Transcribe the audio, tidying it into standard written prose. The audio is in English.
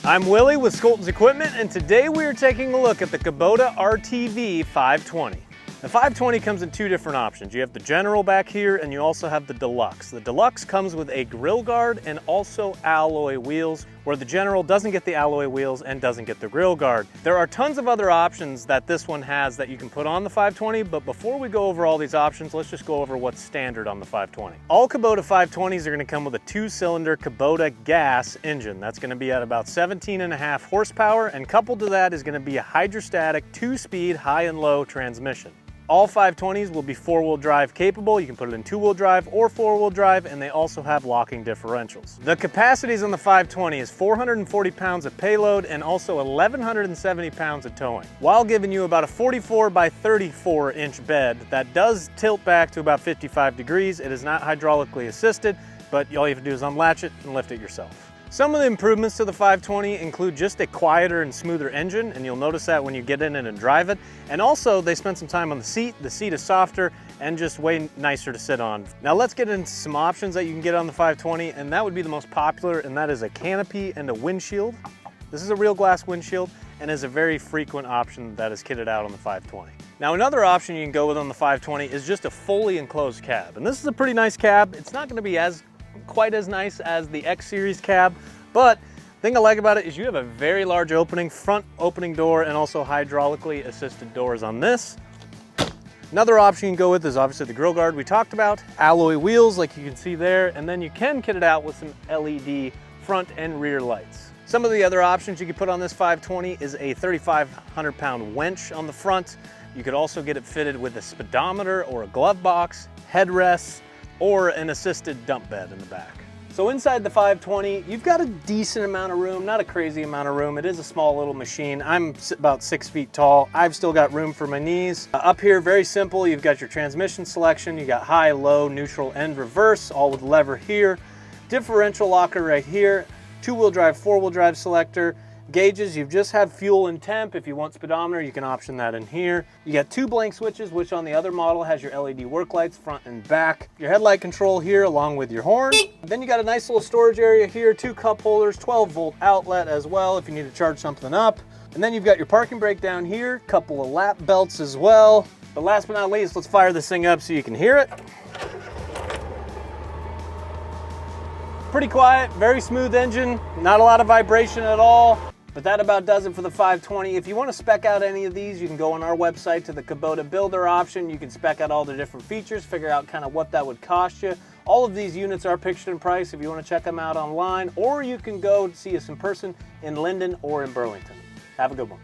I'm Willie with Skolton's Equipment, and today we are taking a look at the Kubota RTV 520. The 520 comes in two different options. You have the General back here, and you also have the Deluxe. The Deluxe comes with a grill guard and also alloy wheels, where the General doesn't get the alloy wheels and doesn't get the grill guard. There are tons of other options that this one has that you can put on the 520, but before we go over all these options, let's just go over what's standard on the 520. All Kubota 520s are going to come with a 2-cylinder Kubota gas engine. That's going to be at about 17.5 horsepower, and coupled to that is going to be a hydrostatic 2-speed high and low transmission. All 520s will be 4-wheel drive capable. You can put it in 2-wheel drive or 4-wheel drive, and they also have locking differentials. The capacities on the 520 is 440 pounds of payload and also 1,170 pounds of towing, while giving you about a 44 by 34 inch bed that does tilt back to about 55 degrees. It is not hydraulically assisted, but all you have to do is unlatch it and lift it yourself. Some of the improvements to the 520 include just a quieter and smoother engine, and you'll notice that when you get in it and drive it. And also, they spent some time on the seat. The seat is softer and just way nicer to sit on. Now let's get into some options that you can get on the 520, and that would be the most popular, and that is a canopy and a windshield. This is a real glass windshield and is a very frequent option that is kitted out on the 520. Now another option you can go with on the 520 is just a fully enclosed cab. And this is a pretty nice cab. It's not gonna be quite as nice as the X Series cab, but the thing I like about it is you have a very large opening, front opening door, and also hydraulically assisted doors on this. Another option you can go with is obviously the grill guard we talked about, alloy wheels like you can see there, and then you can kit it out with some LED front and rear lights. Some of the other options you could put on this 520 is a 3,500 pound winch on the front. You could also get it fitted with a speedometer or a glove box, headrests, or an assisted dump bed in the back. So inside the 520, you've got a decent amount of room, not a crazy amount of room. It is a small little machine. I'm about 6 feet tall. I've still got room for my knees. Up here, very simple. You've got your transmission selection. You got high, low, neutral, and reverse, all with lever here. Differential locker right here. 2-wheel drive, 4-wheel drive selector. Gauges, you've just had fuel and temp. If you want speedometer, you can option that in here. You got 2 blank switches, which on the other model has your LED work lights front and back. Your headlight control here along with your horn. Then you got a nice little storage area here, 2 cup holders, 12-volt outlet as well if you need to charge something up. And then you've got your parking brake down here, couple of lap belts as well. But last but not least, let's fire this thing up so you can hear it. Pretty quiet, very smooth engine, not a lot of vibration at all. But that about does it for the 520. If you want to spec out any of these, you can go on our website to the Kubota Builder option. You can spec out all the different features, figure out kind of what that would cost you. All of these units are pictured in price if you want to check them out online, or you can go see us in person in Linden or in Burlington. Have a good one.